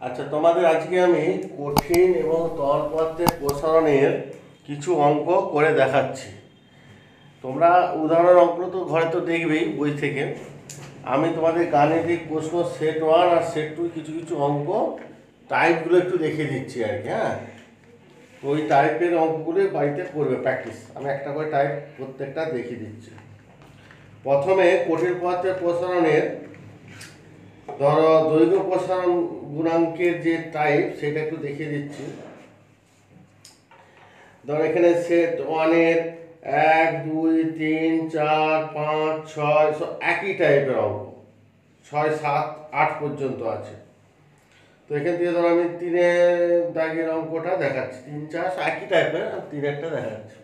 আচ্ছা, তোমাদের আজকে আমি কঠিন এবং তরল পদার্থের প্রসারণের কিছু অঙ্ক করে দেখাচ্ছি। তোমরা উদাহরণ অঙ্ক তো ঘরে তো দেখবেই বই থেকে। আমি তোমাদের গাণিতিক প্রশ্ন সেট 1 আর সেট 2 কিছু কিছু অঙ্ক টাইপগুলো একটু দেখিয়ে দিচ্ছি আর কি। হ্যাঁ, ওই টাইপের অঙ্কগুলো বাড়িতে করবে প্র্যাকটিস। আমি একটা করে টাইপ প্রত্যেকটা দেখিয়ে দিচ্ছি। প্রথমে কঠিন পদার্থের প্রসারণের ধরো দৈর্ঘ্য প্রসারণ গুণাঙ্কের যে টাইপ সেটা একটু দেখিয়ে দিচ্ছি। ধরো এখানে সেট 1-এর 1, 2, 3, 4, 5, 6 সব একই টাইপের অঙ্ক, 6, 7, 8 পর্যন্ত আছে। তো এখান থেকে ধরো আমি 3-এর দাগের অঙ্কটা দেখাচ্ছি। 3, 4 একই টাইপের, 3-একটা দেখাচ্ছি।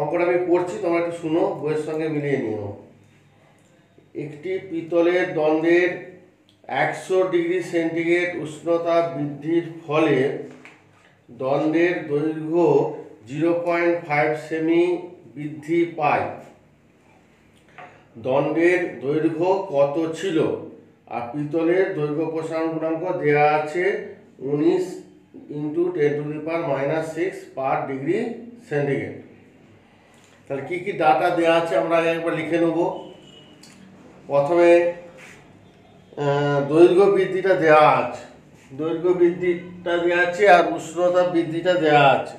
অঙ্কটা আমি পড়ছি, তোমরা একটু শুনো, বইয়ের সঙ্গে মিলিয়ে নিও। একটি পিতলের দণ্ডের 100 ডিগ্রি সেন্টিগ্রেড উষ্ণতা বৃদ্ধির ফলে দণ্ডের দৈর্ঘ্য 0.5 সেমি বৃদ্ধি পায়। দণ্ডের দৈর্ঘ্য কত ছিল? আর পিতলের দৈর্ঘ্য প্রসারণ গুণাঙ্ক দেওয়া আছে 19 × 10⁻⁻6 পার ডিগ্রি সেন্টিগ্রেড। তাহলে কি কি ডাটা দেওয়া আছে আমরা একবার লিখে নেব। প্রথমে দৈর্ঘ্য বৃদ্ধিটা দেওয়া আছে, দৈর্ঘ্য বৃদ্ধিটা দেওয়া আছে আর উষ্ণতা বৃদ্ধিটা দেওয়া আছে।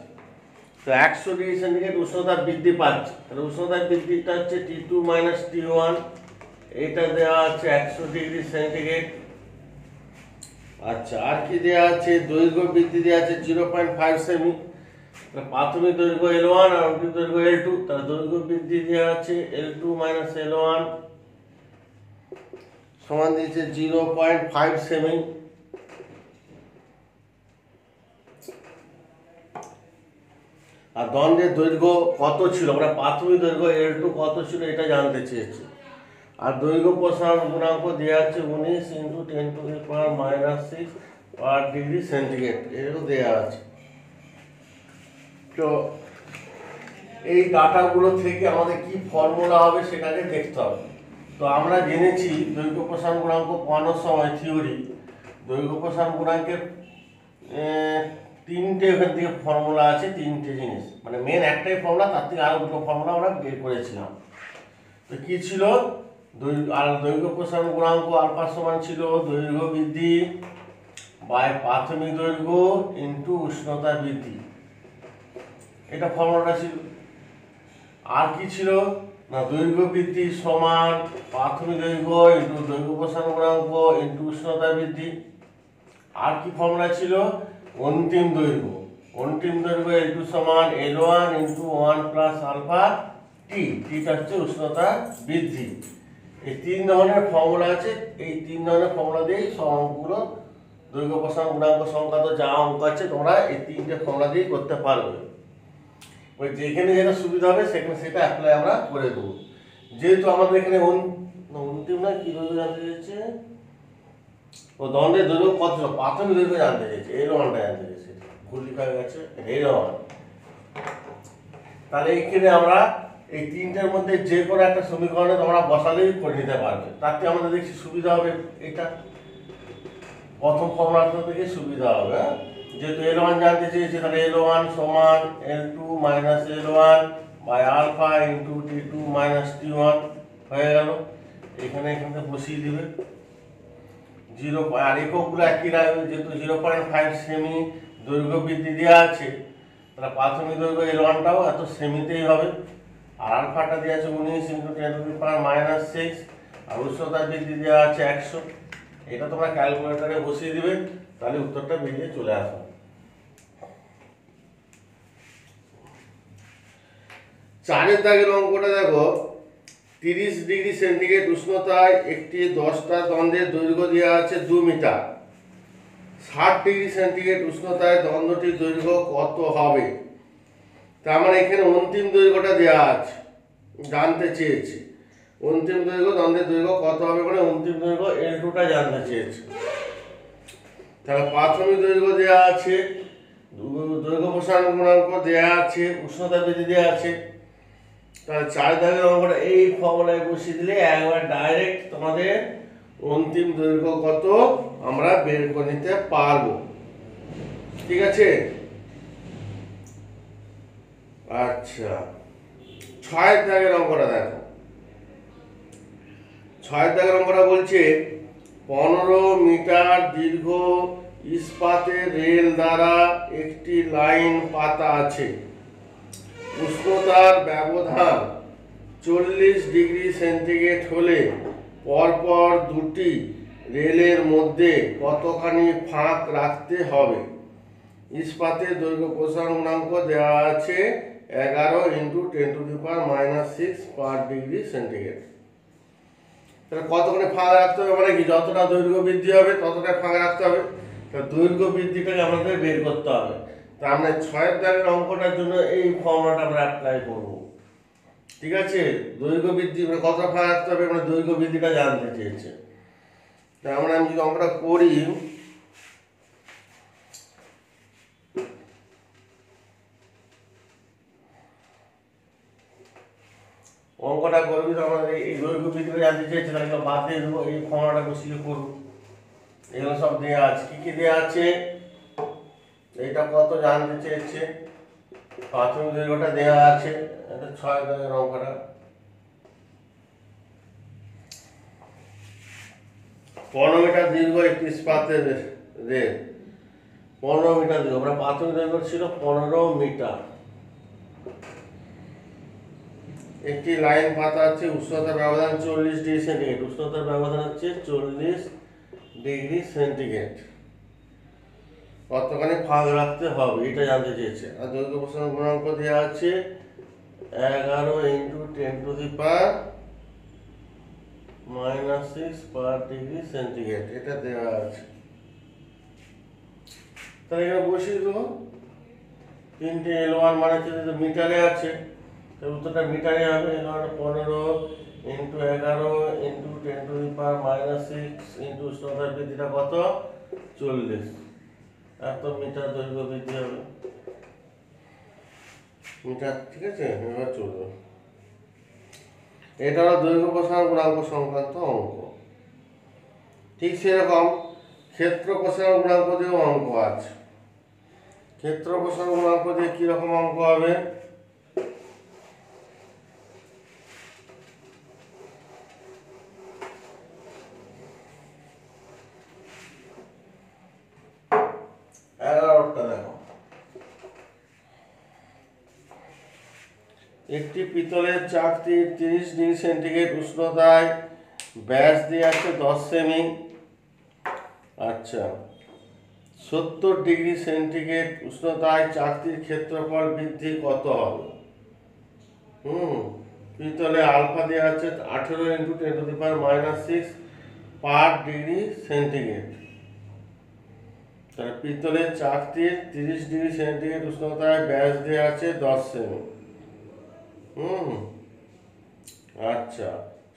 তো 100 ডিগ্রি সেন্টিগ্রেড উষ্ণতা বৃদ্ধি পাচ্ছে, তাহলে উষ্ণতা বৃদ্ধিটা হচ্ছে T2 - T1, এটা দেওয়া আছে 100 ডিগ্রি সেন্টিগ্রেড। আচ্ছা, আর কি দেওয়া আছে? দৈর্ঘ্য বৃদ্ধি দেওয়া আছে 0.5 সেমি। প্রাথমিক দৈর্ঘ্য L1 আর অন্তিম দৈর্ঘ্য L2, তাহলে দৈর্ঘ্য বৃদ্ধি দেওয়া আছে L2 - L1 সমান দিয়েছে 0.5 সেমি। আর দণ্ডের দৈর্ঘ্য কত ছিল? আমরা প্রাথমিক দৈর্ঘ্য L2 কত ছিল এটা জানতে চেয়েছি। আর দৈর্ঘ্য প্রসারণ গুণাঙ্ক দেওয়া আছে 19 × 10⁻⁻6 পার ডিগ্রি সেন্টিগ্রেড, এরও দেওয়া আছে। তো এই ডাটাগুলো থেকে আমাদের কি ফর্মুলা হবে সেটাকে দেখতে হবে। তো আমরা জেনেছি দৈর্ঘ্য প্রসারণ গুণাঙ্ক পাওয়ানোর সময় থিওরি, দৈর্ঘ্য প্রসারণ গুণাঙ্কের তিনটে ওখান থেকে ফর্মুলা আছে, তিনটে জিনিস, মানে মেন একটাই ফর্মুলা, তার থেকে আরো দুটো ফর্মুলা আমরা বের করেছিলাম। তো কি ছিল? দৈর্ঘ্য প্রসারণ গুণাঙ্ক আলফা সমান ছিল দৈর্ঘ্য বৃদ্ধি বাই প্রাথমিক দৈর্ঘ্য ইন্টু উষ্ণতা বৃদ্ধি, এটা ফর্মুলাটা ছিল। আর কি ছিল না, দৈর্ঘ্য বৃদ্ধি সমান প্রাথমিক দৈর্ঘ্য ইন্টু দৈর্ঘ্য প্রসারণ গুণাঙ্ক ইন্টু উষ্ণতা বৃদ্ধি। আর কি ফর্মুলা ছিল? অন্তিম দৈর্ঘ্য, অন্তিম দৈর্ঘ্য L2 সমান L1 × 1 + আলফা টি, টিটা হচ্ছে উষ্ণতা বৃদ্ধি। এই তিন ধরনের ফর্মুলা আছে, এই তিন ধরনের ফর্মুলা দিয়েই সব অঙ্কগুলো দৈর্ঘ্য প্রসারণ গুণাঙ্ক সংক্রান্ত যা অঙ্ক আছে তোমরা এই তিনটে ফর্মুলা দিয়েই করতে পারবে। ওই যেখানে যেটা সুবিধা হবে সেখানে সেটা অ্যাপ্লাই আমরা করে দেবো। যেহেতু আমাদের এখানে অন্তিম না কি দৈর্ঘ্য জানতে চাইছে, ও দণ্ডের দৈর্ঘ্য কত ছিল, প্রাথমিক দৈর্ঘ্য জানতে চাইছে, L1টা জানতে চাইছে, ভুল লেখা হয়ে গেছে, L1। তাহলে এখানে আমরা এই তিনটের মধ্যে যে কোনো একটা সমীকরণে তোমরা বসালেই করে নিতে পারবে। তাতে আমাদের দেখছি সুবিধা হবে, এটা প্রথম ফর্মুলাটা থেকে সুবিধা হবে। যেহেতু L1 জানতে চেয়েছে, তাহলে L1 সমান L2 - L1 by alpha into T2 - T1 হয়ে গেল। এখানে বসিয়ে দিবে 0, আর এককগুলো একই রাখবে। যেহেতু 0.5 সেমি দৈর্ঘ্য বৃদ্ধি দেওয়া আছে, তাহলে প্রাথমিক দৈর্ঘ্য L1টাও এত সেমিতেই হবে। আর আলফাটা দেওয়া আছে 19 × 10⁻⁻6 আর উষ্ণতা বৃদ্ধি দেওয়া আছে 100। এটা তোমরা ক্যালকুলেটরে বসিয়ে দিবে, তাহলে উত্তরটা বেরিয়ে চলে আসবে। 4-এর দাগের অঙ্কটা দেখো। 30 ডিগ্রি সেন্টিগ্রেড উষ্ণতায় একটি 10টা দণ্ডের দৈর্ঘ্য দেওয়া আছে 2 মিটার। 60 ডিগ্রি সেন্টিগ্রেড উষ্ণতায় দণ্ডটির দৈর্ঘ্য কত হবে? তার মানে এখানে অন্তিম দৈর্ঘ্যটা দেওয়া আছে, জানতে চেয়েছে অন্তিম দৈর্ঘ্য, দণ্ডের দৈর্ঘ্য কত হবে, মানে অন্তিম দৈর্ঘ্য L2টা জানতে চেয়েছে। তাহলে প্রাথমিক দৈর্ঘ্য দেওয়া আছে, দৈর্ঘ্য প্রসারণ গুণাঙ্ক দেওয়া আছে, উষ্ণতা বৃদ্ধি দেওয়া আছে। তাহলে 4 দাগের অঙ্কটা এই ফর্মুলায় বসিয়ে দিলে একবার ডাইরেক্ট তোমাদের অন্তিম দৈর্ঘ্য কত আমরা বের করে নিতে পারবো। ঠিক আছে, আচ্ছা 6 দাগের অঙ্কটা দেখো। 6 দাগের অঙ্কটা বলছে 15 মিটার দীর্ঘ ইস্পাতের রেল দ্বারা একটি লাইন পাতা আছে। উষ্ণতার ব্যবধান 40 ডিগ্রি সেন্টিগ্রেড হলে পরপর দুটি রেলের মধ্যে কতখানি ফাঁক রাখতে হবে? ইস্পাতের দৈর্ঘ্য প্রসারণ গুণাঙ্ক দেওয়া আছে 11 × 10⁻⁻6 পার ডিগ্রি সেন্টিগ্রেড। তাহলে কতখানি ফাঁক রাখতে হবে মানে কি, যতটা দৈর্ঘ্য বৃদ্ধি হবে ততটা ফাঁক রাখতে হবে। তাহলে দৈর্ঘ্য বৃদ্ধিটাকে আমাদের বের করতে হবে। তা আমরা 6 দাগের অঙ্কটার জন্য এই ফর্মুলাটা আমরা অ্যাপ্লাই করব। ঠিক আছে, দৈর্ঘ্য বৃদ্ধি মানে কতটা ফাঁক রাখতে হবে, মানে দৈর্ঘ্য বৃদ্ধিটা জানতে চেয়েছে। তা আমরা আমি যদি অঙ্কটা করি, অঙ্কটা করবি তো আমাদের এই দৈর্ঘ্য বৃদ্ধিটা জানতে চেয়েছে, তাহলে বাদ দিয়ে দেবো, এই ফর্মুলাটা বসিয়ে করব। এগুলো সব দেওয়া আছে, কি কি দেওয়া আছে, এইটা কত জানতে চেয়েছে, প্রাথমিক দৈর্ঘ্যটা দেওয়া আছে, এটা 6 দাগের অঙ্কটা। 15 মিটার দীর্ঘ একটি ইস্পাতের রেল, 15 মিটার দীর্ঘ, আমরা প্রাথমিক দৈর্ঘ্য ছিল 15 মিটার। একটি লাইন পাতা আছে, উষ্ণতার ব্যবধান 40 ডিগ্রি সেন্টিগ্রেড, উষ্ণতার ব্যবধান হচ্ছে 40 ডিগ্রি সেন্টিগ্রেড, কতখানি ফাঁক রাখতে হবে এটা জানতে চেয়েছে। আর দৈর্ঘ্য প্রসারণ গুণাঙ্ক দেওয়া আছে 11 × 10⁻⁻6 পার ডিগ্রি সেন্টিগ্রেড, এটা দেওয়া আছে। তাহলে এখানে বসিয়ে দেবো, 3টে L1 মানে হচ্ছে মিটারে আছে, তাহলে উত্তরটা মিটারে হবে। L1 15 × 11 × 10⁻⁻6 উষ্ণতার বৃদ্ধিটা কত, 40, এত মিটার দৈর্ঘ্য বৃদ্ধি হবে মিটার। ঠিক আছে, এবার চলবে। এটা হলো দৈর্ঘ্য প্রসারণ গুণাঙ্ক সংক্রান্ত অঙ্ক। ঠিক সেরকম ক্ষেত্র প্রসারণ গুণাঙ্ক দিয়েও অঙ্ক আছে। ক্ষেত্র প্রসারণ গুণাঙ্ক দিয়ে কিরকম অঙ্ক হবে, দেখো। একটি পিতলের চাকতি 30 ডিগ্রি সেন্টিগ্রেড উষ্ণতায় ব্যাস দিয়ে আছে 10 সেমি। আচ্ছা, 70 ডিগ্রি সেন্টিগ্রেড উষ্ণতায় চাকতির ক্ষেত্রফল বৃদ্ধি কত হবে? পিতলে আলফা দেওয়া আছে 18 × 10⁻⁻6 পার ডিগ্রি সেন্টিগ্রেড। তাহলে পিতলের চাকতির 30 ডিগ্রি সেন্টিগ্রেড উষ্ণতায় ব্যাস দেওয়া আছে 10 সেমি। আচ্ছা,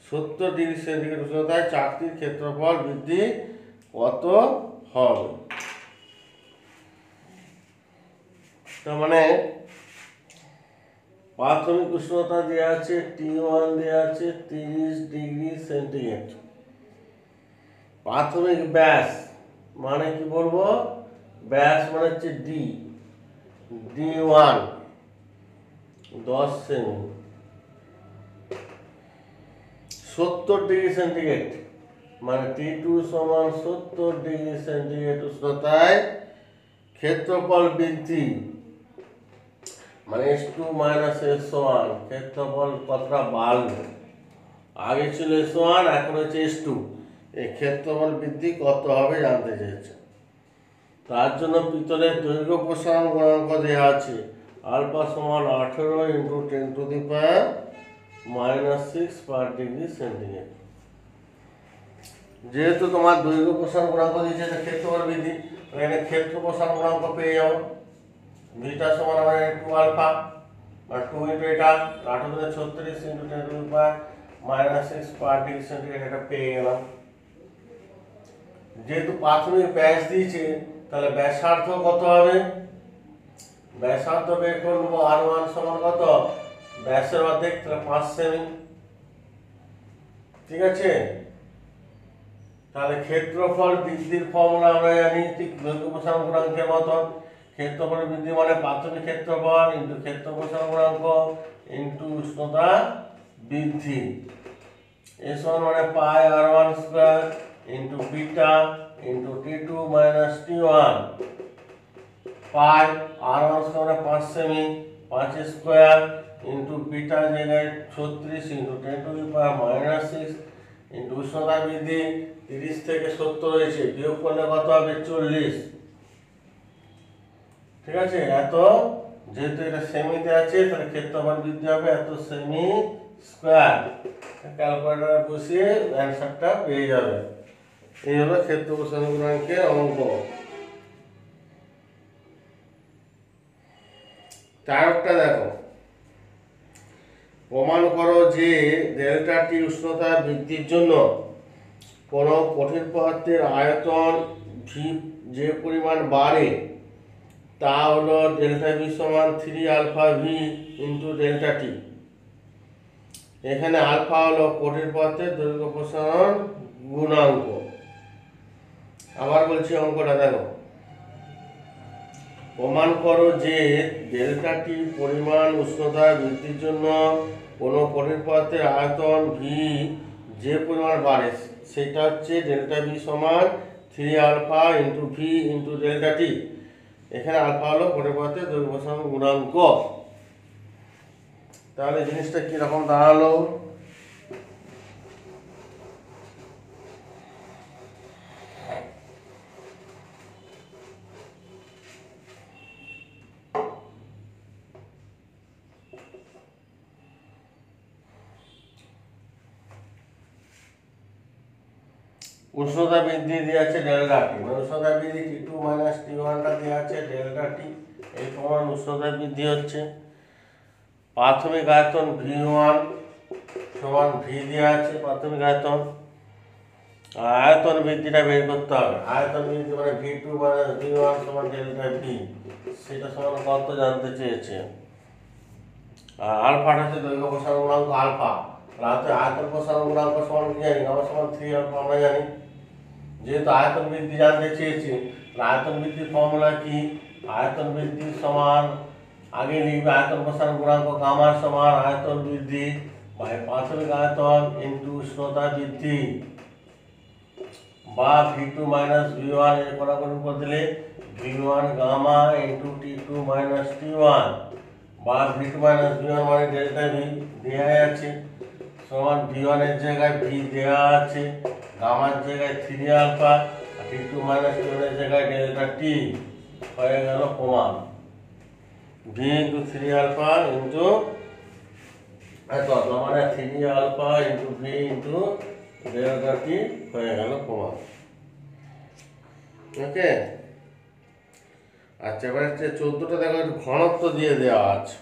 70 ডিগ্রি সেন্টিগ্রেড উষ্ণতায় চাকতির ক্ষেত্রফল বৃদ্ধি কত হবে? তার মানে প্রাথমিক উষ্ণতা দেওয়া আছে T1 দেওয়া আছে 30 ডিগ্রি সেন্টিগ্রেড। প্রাথমিক ব্যাস মানে কি বলবো, ব্যাস মানে হচ্ছে D1 10 সেমি, 70 ডিগ্রি সেন্টিগ্রেড মানে T2 সমান 70 ডিগ্রি সেন্টিগ্রেড উষ্ণতায় ক্ষেত্রফল বৃদ্ধি মানে S2 - S1, ক্ষেত্রফল কতটা বাড়বে, আগে ছিল S1 এখন হচ্ছে S2, এই ক্ষেত্রফল বৃদ্ধি কত হবে জানতে চেয়েছে। তার জন্য পিতলের দৈর্ঘ্য প্রসারণ গুণাঙ্ক দেওয়া আছে আলফা সমান 18 × 10⁻⁻6 পার ডিগ্রি সেন্টিগ্রেড। যেহেতু তোমার দৈর্ঘ্য প্রসারণ গুণাঙ্ক দিয়েছে এটা ক্ষেত্রফল বৃদ্ধি, এখানে ক্ষেত্র প্রসারণ গুণাঙ্ক পেয়ে যাবো। ভিটা সমান আমার 2 আলফা আর 2 × এটা 18 × 36 × 10⁻⁻6 পার ডিগ্রি সেন্টিগ্রেড, এটা পেয়ে গেলাম। যেহেতু প্রাথমিক ব্যাস দিয়েছে তাহলে ব্যাসার্ধ কত হবে, ব্যাসার্ধ বের করে নেবো। R1 সমান কত, ব্যাসের অর্ধেক, তাহলে 5 সেমি। ঠিক আছে, তাহলে ক্ষেত্রফল বৃদ্ধির ফর্মুলা আমরা জানি ঠিক দৈর্ঘ্য প্রসারণ গুণাঙ্কের মতন। ক্ষেত্রফল বৃদ্ধি মানে প্রাথমিক ক্ষেত্রফল ইন্টু ক্ষেত্র প্রসারণ গুণাঙ্ক ইন্টু উষ্ণতা বৃদ্ধি। এস ওয়ান মানে পাই r1 square into beta into t2 minus t1। পাই r1 স্কয়ার মানে 5 সেমি, 5 স্কয়ার ইন্টু বিটা জায়গায় 36 ইন্টু 10⁻⁻6 ইন্টু উষ্ণতা বৃদ্ধি 30 থেকে 70 হয়েছে, বিয়োগ করলে কত হবে 40। ঠিক আছে, এত যেহেতু এটা সেমিতে আছে তাহলে ক্ষেত্রফল বৃদ্ধি হবে এত সেমি স্কয়ার। ক্যালকুলেটরে বসিয়ে অ্যান্সারটা পেয়ে যাবে। এই হলো ক্ষেত্র প্রসারণ গুণাঙ্কের অঙ্ক। তারটা দেখো, প্রমাণ করো যে ডেল্টা টি উষ্ণতা বৃদ্ধির জন্য কোন কঠিন পদার্থের আয়তন ভি যে পরিমাণ বাড়ে তা হলো ডেল্টা ভি সমান 3 alpha V into delta T. এখানে আলফা হলো কঠিন পদার্থের দৈর্ঘ্য প্রসারণ গুণাঙ্ক। আবার বলছি অঙ্কটা দেখো, প্রমাণ করো যে ডেল্টা টি পরিমাণ উষ্ণতা বৃদ্ধির জন্য কোনো কঠিন পদার্থের আয়তন ভি যে পরিমাণ বাড়ে সেটা হচ্ছে ডেল্টা ভি সমান 3 alpha into V into delta T. এখানে আলফা হলো কঠিন পদার্থের দৈর্ঘ্য প্রসারণ গুণাঙ্ক। তাহলে জিনিসটা কিরকম দাঁড়ালো? উষ্ণতা বৃদ্ধি দেওয়া আছে ডেল্টা টি, উষ্ণতা বৃদ্ধি t2 মাইনাস t1টা দেওয়া আছে ডেল্টা টি। এই প্রমাণ উষ্ণতা বৃদ্ধি হচ্ছে। প্রাথমিক আয়তন v1 সমান ভি দেওয়া আছে প্রাথমিক আয়তন। আয়তন বৃদ্ধিটা বের করতে হবে। আয়তন বৃদ্ধি মানে v2 মাইনাস v1 সমান ডেল্টা ভি, সেটা সমান কত জানতে চেয়েছে। আর আলফাটা হচ্ছে দৈর্ঘ্য প্রসারণ গুণাঙ্ক আলফা। আয়তন প্রসারণ গুণাঙ্ক সমান কি জানি আমরা, সমান 3 আলফা আমরা জানি। যেহেতু আয়তন বৃদ্ধি জানতে চেয়েছি, আয়তন বৃদ্ধির ফর্মুলা কি? আয়তন বৃদ্ধি সমান আগে লিখবে আয়তন প্রসারণ গুণাঙ্ক গামা সমান আয়তন বৃদ্ধি বাই প্রাথমিক আয়তন ইন্টু উষ্ণতা বৃদ্ধি, বা v2 মাইনাস v1 এর কোণাকুণি করে দিলে v1 gamma into t2 minus t1, বা v2 মাইনাস v1 মানে ডেল্টা ভি দেওয়া আছে সমান v1 এর জায়গায় ভি দেওয়া আছে, গামার জায়গায় 3 আলফা, t2 মাইনাস t1 এর জায়গায় ডেল্টা টি। হয়ে গেল প্রমাণ। v ইন্টু 3 আলফা ইন্টু এত মানে 3 alpha into V into delta T হয়ে গেল প্রমাণ। ওকে, আচ্ছা এবার হচ্ছে 14টা দেখো ঘনত্ব দিয়ে দেওয়া আছে।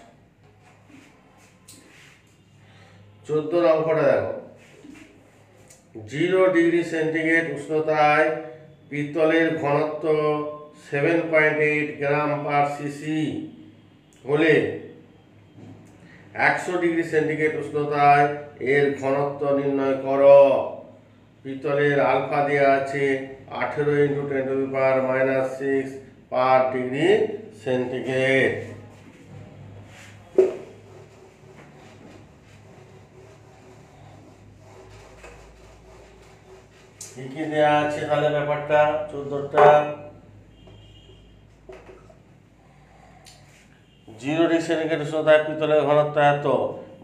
14 অঙ্কটা দেখো, 0 ডিগ্রি সেন্টিগ্রেড উষ্ণতায় পিতলের ঘনত্ব 7.8 গ্রাম পার সিসি হলে 100 ডিগ্রি সেন্টিগ্রেড উষ্ণতায় এর ঘনত্ব নির্ণয় করো। পিতলের আলফা দেওয়া আছে 18 ইন্টু 10⁻⁻6 পার ডিগ্রি সেন্টিগ্রেড। কি কি দেওয়া আছে তাহলে ব্যাপারটা 14টা? 0 ডিগ্রি সেন্টিগ্রেড উষ্ণতায় পিতলের ঘনত্ব এত,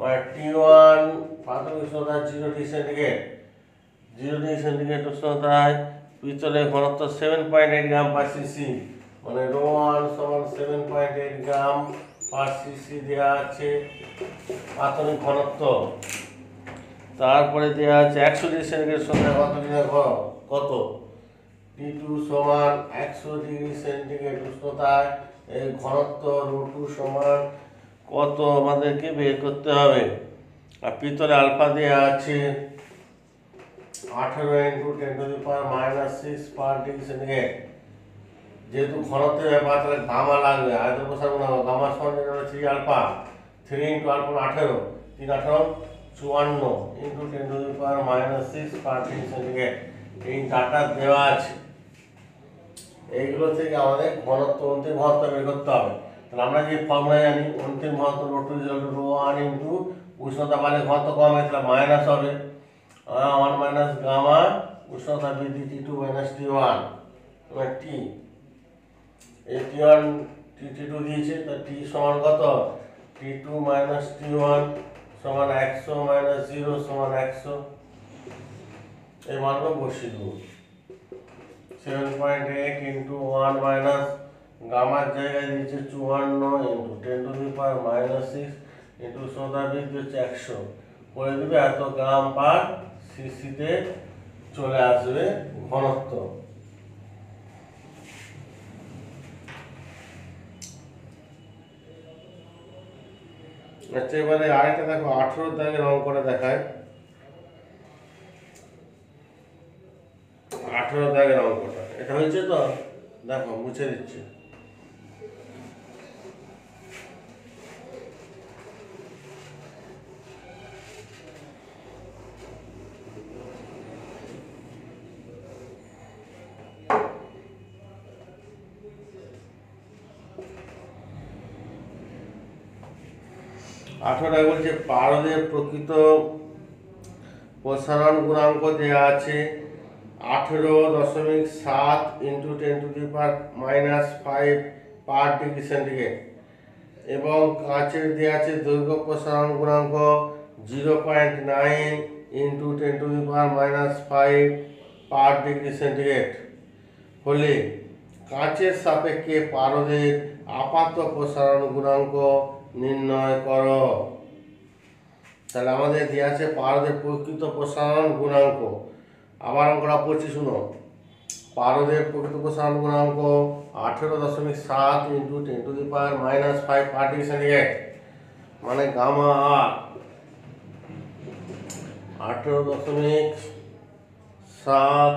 মানে T1 প্রাথমিক উষ্ণতা 0 ডিগ্রি সেন্টিগ্রেড, 0 ডিগ্রি সেন্টিগ্রেড উষ্ণতায় পিতলের ঘনত্ব 7.8 গ্রাম পার সিসি, মানে ρ1 সমান 7.8 গ্রাম পার সিসি দেওয়া আছে প্রাথমিক ঘনত্ব। তারপরে দেওয়া আছে 100 ডিগ্রি সেন্টিগ্রেড উষ্ণতায় কত T2 সমান 100 ডিগ্রি সেন্টিগ্রেড উষ্ণতায় এই ঘনত্ব ρ2 সমান কত আমাদেরকে বের করতে হবে। আর পিতলে আলফা দেওয়া আছে 18 ইন্টু 10⁻⁻6 পার ডিগ্রি সেন্টিগ্রেড। যেহেতু ঘনত্বের ব্যাপার তাহলে গামা লাগবে, আয়তন প্রসারণ গুণাঙ্ক গামা সমান 3 alpha, 3 into alpha 18, 3 18 54 into 10⁻⁻6 per degree centigrade. এই ডাটা দেওয়া আছে, এইগুলো থেকে আমাদের ঘনত্ব অন্তিম ঘনত্ব বের করতে হবে। তাহলে আমরা যে ফর্মুলা জানি অন্তিম ঘনত্ব ρ2 = ρ1 ইন্টু উষ্ণতা বাড়লে ঘনত্ব কম হয় তাহলে মাইনাস হবে 1 মাইনাস গামা উষ্ণতা বৃদ্ধি T2 মাইনাস T1 মানে T, এই T1 T2 দিয়েছে তো T সমান কত T2 মাইনাস T1 সমান 100 মাইনাস 0 সমান 100, এই মানটা বসিয়ে দেবো 7.8 ইন্টু 1 মাইনাস গামার জায়গায় দিয়েছে 54 into 10 to the power minus 6 into উষ্ণতা বৃদ্ধি হচ্ছে 100 করে দেবে এত গ্রাম পার সিসিতে চলে আসবে ঘনত্ব। আচ্ছা এবারে আরেকটা দেখো 18 দাগে রং করে দেখায়, 18 দাগের অঙ্কটা এটা হয়েছে তো দেখো মুছে দিচ্ছি। আঠারোটা বলছে পারদের প্রকৃত প্রসারণ গুণাঙ্ক দেওয়া আছে 18.7 into 10 to the power minus 5 per degree centigrade এবং কাঁচের দেওয়া আছে দৈর্ঘ্য প্রসারণ গুণাঙ্ক 0.9 into 10 to the power minus 5 per degree centigrade হলে কাঁচের সাপেক্ষে পারদের আপাত প্রসারণ গুণাঙ্ক নির্ণয় করো। তাহলে আমাদের দেওয়া আছে পারদের প্রকৃত প্রসারণ গুণাঙ্ক, আবার অঙ্কটা পড়ছি শুনো, পারদের প্রকৃত প্রসারণ গুণাঙ্ক 18.7 into 10 to the power minus 5 per degree centigrade মানে গামা আর 18.7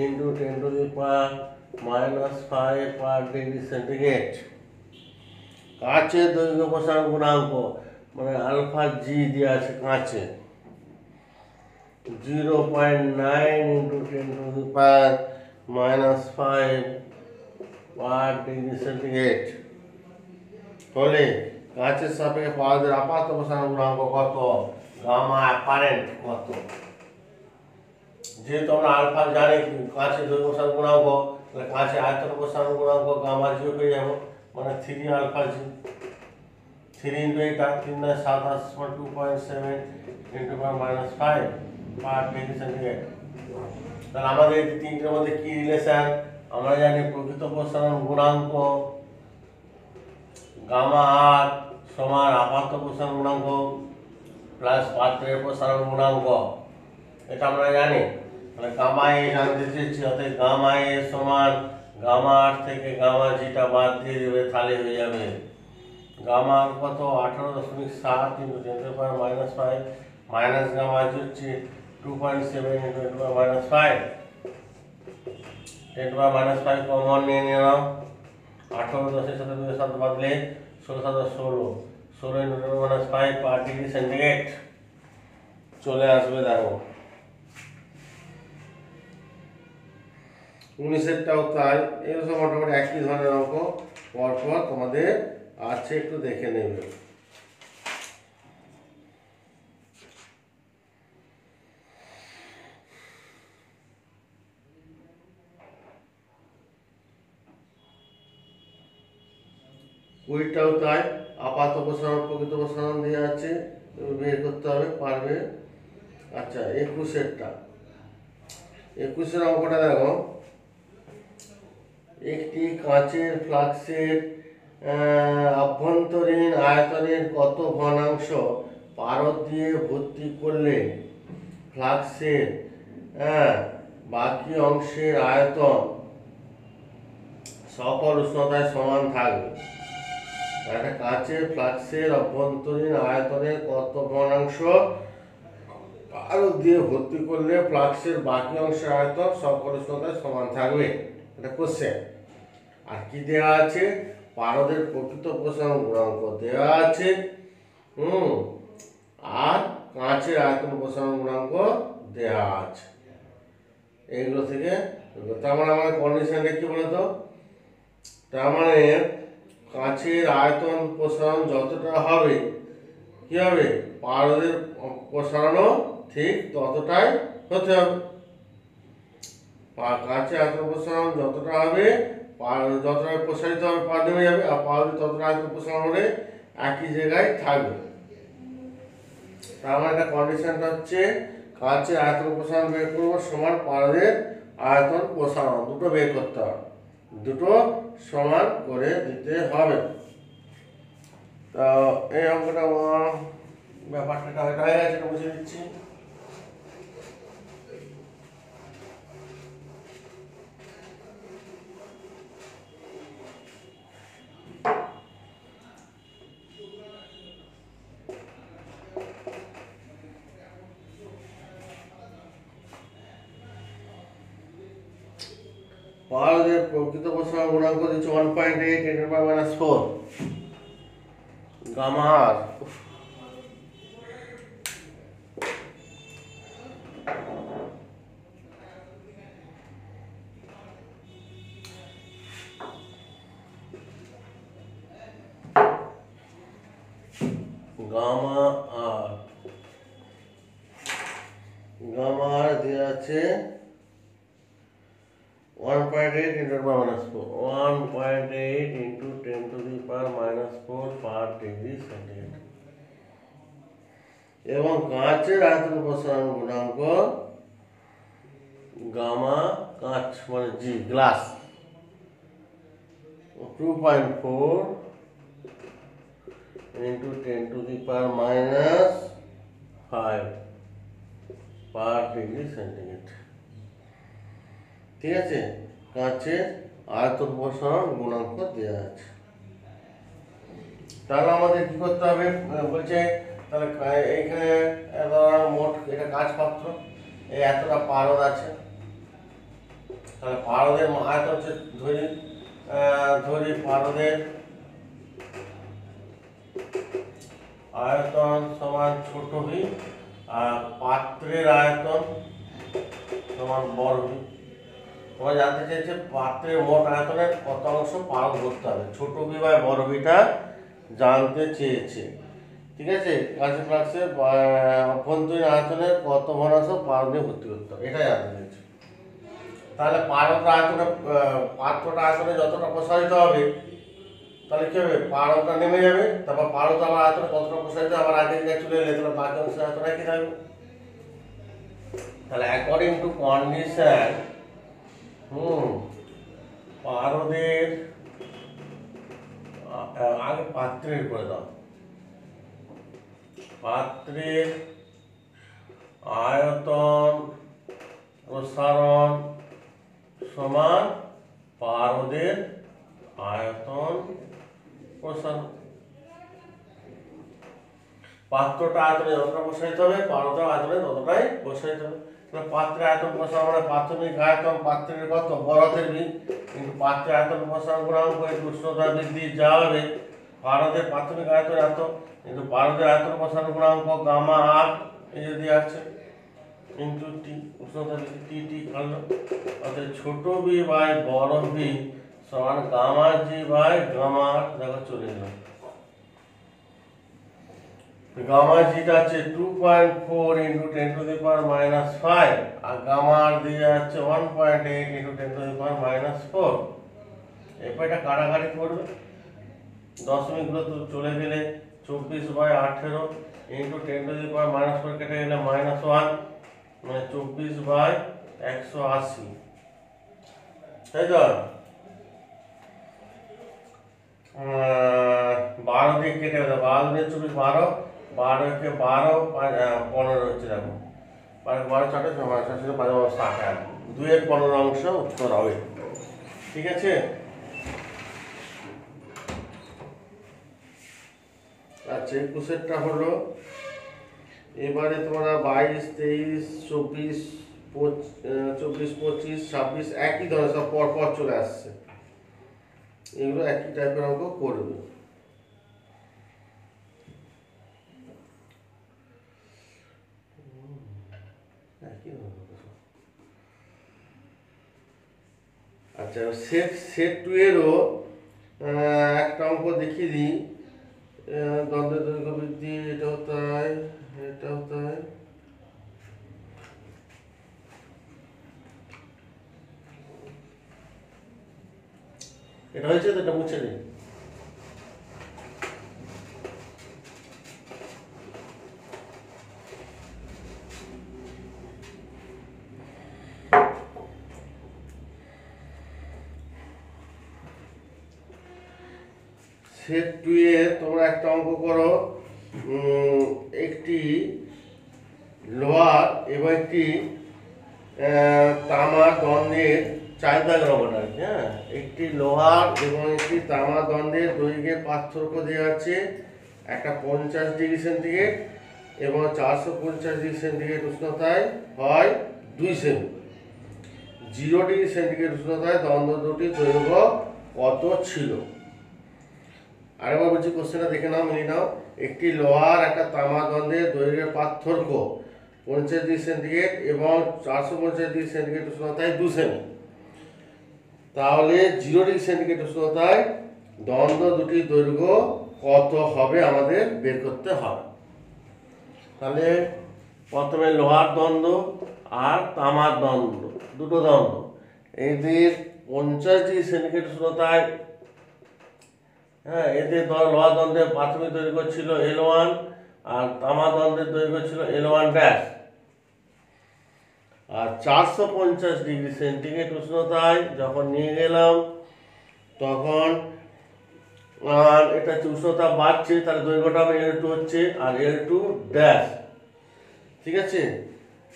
into 10 to the power minus 5 per degree centigrade. কাঁচের দৈর্ঘ্য প্রসারণ গুণাঙ্ক মানে আলফা জি দেওয়া আছে কাঁচে 0.9 into 10 to the power minus 5 per degree centigrade হলে কাঁচের সাপেক্ষে পারদের আপাত প্রসারণ গুণাঙ্ক কত গামা অ্যাপারেন্ট কত। যেহেতু আমরা আলফা জানি কাঁচের দৈর্ঘ্য প্রসারণ গুণাঙ্ক তাহলে কাঁচের আয়তন প্রসারণ গুণাঙ্ক গামা জিরো পেয়ে যাবো মানে 3 আলফা জি 3 ইন্টু এটা 3 9 7 2.7 into minus 5 per degree centigrade. তাহলে আমাদের এই তিনটের মধ্যে কি রিলেশন আমরা জানি প্রকৃত প্রসারণ গুণাঙ্ক গামা আর সমান আপাত প্রসারণ গুণাঙ্ক প্লাস পাত্রের প্রসারণ গুণাঙ্ক, এটা আমরা জানি। তাহলে গামা এ জানতে চেয়েছি অর্থাৎ গামা এ সমান গামা আর থেকে গামা জিটা বাদ দিয়ে দেবে তাহলে হয়ে যাবে গামা কত 18.7 into 10 to the power minus 5 minus gamma হচ্ছে 2.7 into 10 to the power minus 5 10 to the power minus 5 common নিয়ে নিলাম 18 10 এর সাথে 2 এর সাথে বদলে 16 7 16 16 into 10 to the minus 5 per degree centigrade চলে আসবে। দেখো 19-এরটাও তাই, এর সব মোটামুটি একই ধরনের অঙ্ক পরপর তোমাদের আছে একটু দেখে নেবে। কুড়িটাও তাই, আপাত প্রসারণ প্রকৃত প্রসারণ দেওয়া আছে বের করতে হবে পারবে। আচ্ছা 21-এরটা 21-এর অঙ্কটা দেখো একটি কাঁচের ফ্লাস্কের অভ্যন্তরীণ আয়তনের কত ঘনাংশ পারদ দিয়ে ভর্তি করলে ফ্লাস্কের বাকি অংশের আয়তন সকল উষ্ণতায় সমান থাকবে। একটা কাঁচের ফ্লাস্কের অভ্যন্তরীণ আয়তনের কত ঘনাংশ পারদ দিয়ে ভর্তি করলে ফ্লাস্কের বাকি অংশের আয়তন সকল উষ্ণতায় সমান থাকবে, এটা কোশ্চেন। আর কি দেওয়া আছে পারদের প্রকৃত প্রসারণ গুণাঙ্ক দেওয়া আছে আর কাঁচের আয়তন প্রসারণ গুণাঙ্ক দেওয়া আছে। এইগুলো থেকে। তার মানে আমাদের কন্ডিশনটা কি বলতো, তার মানে কাছের আয়তন প্রসারণ যতটা হবে কি হবে, পারদের প্রসারণও ঠিক ততটাই হতে হবে। কাছে আয়তন প্রসারণ যতটা হবে, যতটা প্রসারিত হবে পার নেমে যাবে, আর পারদের ততটা আয়তন প্রসারণ হলে একই জায়গায় থাকবে। তার মানে একটা কন্ডিশনটা হচ্ছে কাছে আয়তন প্রসারণ বের করবো সমান পারদের আয়তন প্রসারণ, দুটো বের করতে হবে, দুটো সমান করে দিতে হবে। তো এই অঙ্কটা ব্যাপারটা হয়ে গেছে, এটা বুঝিয়ে দিচ্ছি। পারদের প্রকৃত প্রসারণ গুণাঙ্ক দিচ্ছে 1.8 × 10⁻⁴ গামা আর। গামা আর দেওয়া আছে 1.8 × 10⁻⁴ 1.8 × 10⁻⁻⁴ পার ডিগ্রি সেন্টিগ্রেড। এবং কাঁচের আয়তন প্রসারণ গুণাঙ্ক গামা, কাঁচ মানে জি গ্লাস, 2.4 × 10⁻⁵ পার ডিগ্রি সেন্টিগ্রেড। ঠিক আছে, কাঁচের আয়তন প্রসারণ গুণাঙ্ক দেওয়া আছে। তাহলে আমাদের কি করতে হবে বলছে, তাহলে এইখানে মোট এটা কাঁচ পাত্র, এই এতটা পারদ আছে, তাহলে পারদের আয়তন হচ্ছে ধরি পারদের আয়তন সমান ছোট ভি, আর পাত্রের আয়তন সমান বড় ভি। তোমরা জানতে চাইছে পাত্রের মোট আয়তনের কত অংশ পারদ করতে হবে, ছোট ভি বা বড় ভিটা জানতে চেয়েছে। ঠিক আছে, কাঁচের ফ্লাক্সের অভ্যন্তরীণ আয়তনের কত ঘনাংশ পারদে ভর্তি করতে হবে, এটা জানতে চেয়েছে। তাহলে পারদটা আয়তনে, পাত্রটা আয়তনে যতটা প্রসারিত হবে, তাহলে কি হবে, পারদটা নেমে যাবে, তারপর পারদ আবার আয়তনে কতটা প্রসারিত আবার আগে জায়গায় চলে এলে তাহলে বাকি অংশের আয়তন একই থাকবে। তাহলে অ্যাকর্ডিং টু কন্ডিশন পারদের আগে পাত্রের করে দাও, পাত্রের আয়তন প্রসারণ সমান পারদের আয়তন প্রসারণ। পাত্রটা আয়তনে যতটা প্রসারিত হবে, পারদের আয়তনে ততটাই প্রসারিত হবে। পাত্রের আয়তন প্রসারণ মানে প্রাথমিক আয়তন পাত্রের কত বড়দের ভি, কিন্তু পাত্রের আয়তন প্রসারণ গুণাঙ্ক উষ্ণতা বৃদ্ধি যা হবে, পারদের প্রাথমিক আয়তন এত, কিন্তু পারদের আয়তন প্রসারণ গুণাঙ্ক গামা আর এই যদি আছে ইন্টু টি, উষ্ণতা বৃদ্ধি টি কাটল, অর্থাৎ ছোট ভি বাই বড় ভি সমান গামা জি বাই গামা আর। দেখো চলে গেল, গামা জিটা আছে 2.4 × 10⁻⁵, আর গামা আর দিয়ে যাচ্ছে 1.8 × 10⁻⁴। এরপর এটা কাটাকাটি করবে, দশমিকগুলো তো চলে গেলে 24/18 × 10⁻⁴ কেটে গেলে -1, মানে 24/180, তাই তো। 12 দিয়ে কেটে গেলে 12 দিয়ে 24, 12 কে 12 15 হচ্ছে, দেখো 12 4 60, 2 15 অংশ উত্তর হবে। ঠিক আছে, আচ্ছা 21টা হলো। এবারে তোমরা 22, 23, 24, 25, 26 একই ধরনের সব পর পর চলে আসছে, এগুলো একই টাইপের অঙ্ক করবে। একই ধরনের আচ্ছা, সেট সেট টু এরও একটা অঙ্ক দেখিয়ে দিই। দ্বন্দ্বের দৈর্ঘ্য বৃদ্ধি, এটাও তাই, এটাও তাই। এটা হয়েছে তো, এটা মুছে দিই। সেট টু এ তোমরা একটা অঙ্ক করো, একটি লোহার এবং একটি তামার দণ্ডের চাহিদা গ্রহণ আর কি। হ্যাঁ, একটি লোহার এবং একটি তামার দণ্ডের দৈর্ঘ্যের পার্থক্য দেওয়া আছে, একটা 50°C এবং 450°C উষ্ণতায় হয় 2 সেমি। 0°C উষ্ণতায় দ্বন্দ্ব দুটির দৈর্ঘ্য কত ছিল? আরেকবার বলছি, কোশ্চেনটা দেখে নাও, মিলিয়ে নাও। একটি লোহার একটা তামা দণ্ডের দৈর্ঘ্যের পার্থক্য 50°C এবং 450°C উষ্ণতায় 2 সেমি। তাহলে 0°C উষ্ণতায় দ্বন্দ্ব দুটির দৈর্ঘ্য কত হবে আমাদের বের করতে হবে। তাহলে প্রথমে লোহার দ্বন্দ্ব আর তামার দ্বন্দ্ব, দুটো দ্বন্দ্ব, এদের 50°C উষ্ণতায়, হ্যাঁ, এদের লোহার দ্বন্দ্বের প্রাথমিক দৈর্ঘ্য ছিল L1 আর তামা দ্বন্দ্বের দৈর্ঘ্য ছিল L1 ড্যাশ। আর 450°C উষ্ণতায় যখন নিয়ে গেলাম তখন এটা উষ্ণতা বাড়ছে, তাহলে দৈর্ঘ্যটা হবে L2 হচ্ছে, আর L2 ড্যাশ। ঠিক আছে,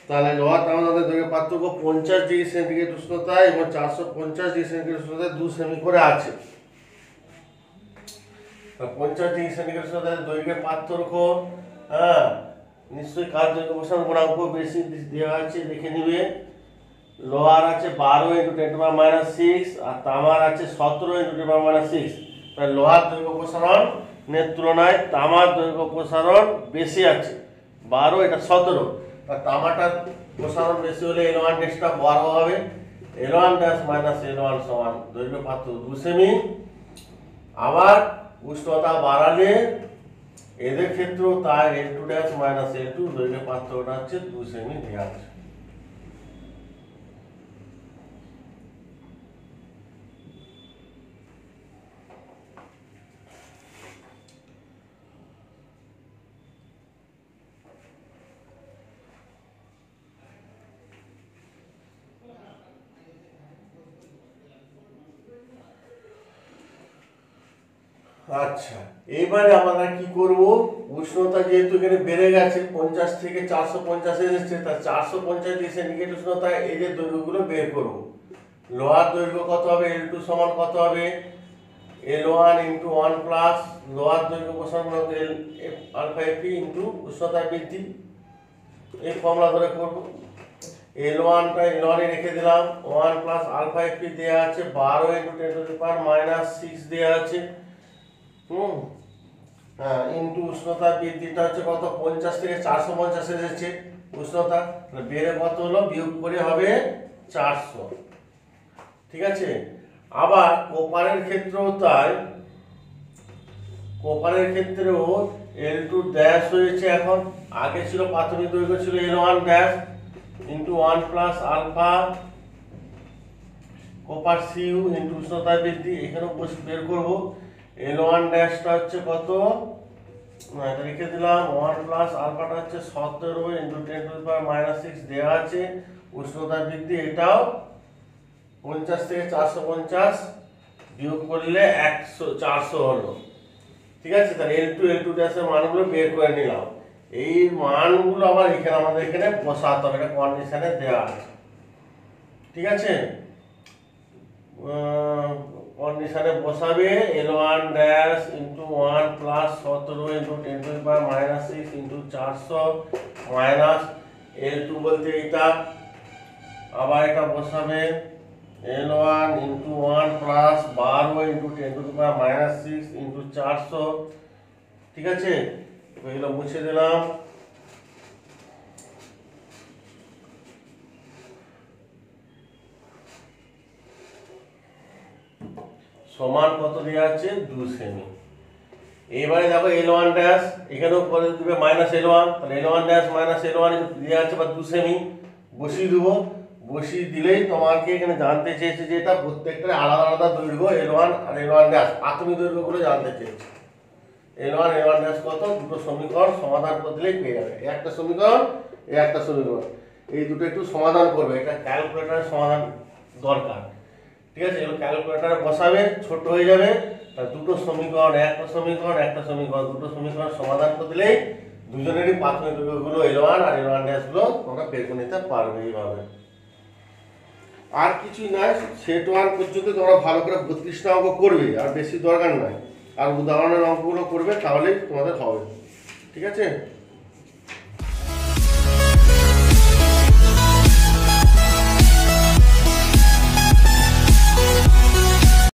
তাহলে লোহার তামা দ্বন্দ্বের দৈর্ঘ্যের পার্থক্য 50°C উষ্ণতায় এবং 450°C উষ্ণতায় 2 সেমি করে আছে। 50°C উষ্ণতায় দৈর্ঘ্যের পার্থক্য, হ্যাঁ, নিশ্চয়ই কাজ দৈর্ঘ্য প্রসারণ গুণাঙ্ক বেশি দেওয়া আছে, দেখে নিবে। লোহার আছে 12 × 10⁻⁶ আর তামার আছে 17 × 10⁻⁶। তাই লোহার দৈর্ঘ্য প্রসারণের তুলনায় তামার দৈর্ঘ্য প্রসারণ বেশি আছে 12, এটা 17। আর তামাটার প্রসারণ বেশি হলে L1 ড্যাশটা 12 হবে। L1 ড্যাশ মাইনাস L1 সমান দৈর্ঘ্য পার্থক্য 2 সেমি। আবার উষ্ণতা বাড়ালে এদের ক্ষেত্রেও তাই L2 ড্যাশ মাইনাস L2 দৈর্ঘ্য পার্থক্যটা হচ্ছে 2 সেমি দেওয়া আছে। আচ্ছা, এইবারে আমরা কি করব, উষ্ণতা যেহেতু এখানে বেড়ে গেছে 50 থেকে 450 এসেছে, তা 450°C উষ্ণতায় এই যে দৈর্ঘ্যগুলো বের করব। লোহার দৈর্ঘ্য কত হবে, L2 সমান কত হবে, L1 × 1 প্লাস লোহার দৈর্ঘ্য প্রসারণ আলফা Fe ইন্টু উষ্ণতা বৃদ্ধি। এই ফর্মুলা ধরে করব। L1টা L1 এ রেখে দিলাম, 1 প্লাস আলফা Fe দেওয়া আছে 12 × 10⁻⁶ দেওয়া আছে, হ্যাঁ, ইন্টু উষ্ণতা বৃদ্ধিটা হচ্ছে কত, 50 থেকে 450 এসেছে উষ্ণতা, বেড়ে কত হলো, বিয়োগ করে হবে 400। ঠিক আছে, আবার কোপারের ক্ষেত্রেও তাই, কোপারের ক্ষেত্রেও L2 ড্যাশ হয়েছে এখন, আগে ছিল প্রাথমিক দৈর্ঘ্য ছিল L1 dash into 1 plus alpha copper সিউ ইন্টু উষ্ণতা বৃদ্ধি। এখানেও বের করবো। L1 ড্যাশটা হচ্ছে কত, এটা লিখে দিলাম, 1 প্লাস আলফাটা হচ্ছে 17 × 10⁻⁶ দেওয়া আছে, উষ্ণতা বৃদ্ধি এটাও 50 থেকে 450 বিয়োগ করলে 400 হলো। ঠিক আছে, তাহলে L2 ড্যাশের মানগুলো বের করে নিলাম। এই মানগুলো আবার এখানে আমাদের এখানে বসাতে হবে, এটা কন্ডিশনে দেওয়া আছে। ঠিক আছে, কন্ডিশনে বসাবে, L1 dash into 1 plus 17 × 10⁻⁶ into 400 minus L2 বলতে এটা, আবার এটা বসাবে L1 ইন্টু 1 প্লাস 12 × 10⁻⁶ ইন্টু 400। ঠিক আছে, এগুলো মুছে দিলাম। সমান কত দেওয়া আছে 2 সেমি। এবারে দেখো L1 ড্যাশ এখানেও করে দিবে -L1, তাহলে L1 ড্যাশ -L1 দেওয়া আছে বা 2 সেমি বসিয়ে দেবো। বসিয়ে দিলেই তোমাকে এখানে জানতে চেয়েছে যে এটা প্রত্যেকটা আলাদা আলাদা দৈর্ঘ্য L1 আর L1 ড্যাশ প্রাথমিক দৈর্ঘ্যগুলো জানতে চেয়েছে। L1 L1 ড্যাশ কত, দুটো সমীকরণ সমাধান করে দিলেই পেয়ে যাবে। একটা সমীকরণ একটা সমীকরণ, এই দুটো একটু সমাধান করবে, এটা ক্যালকুলেটরের সমাধান দরকার। ঠিক আছে, এগুলো ক্যালকুলেটরে বসাবে, ছোট হয়ে যাবে। তার দুটো সমীকরণ একটা সমীকরণ একটা সমীকরণ, দুটো সমীকরণ সমাধান করে দিলেই দুজনেরই প্রাথমিক দৈর্ঘ্যগুলো L1 আর L1 ড্যাশগুলো তোমরা বের করে নিতে পারবে এইভাবে। আর কিছুই নয়, সেট 1 পর্যন্ত তোমরা ভালো করে 32টা অঙ্ক করবে, আর বেশি দরকার নয়। আর উদাহরণের অঙ্কগুলো করবে, তাহলেই তোমাদের হবে। ঠিক আছে।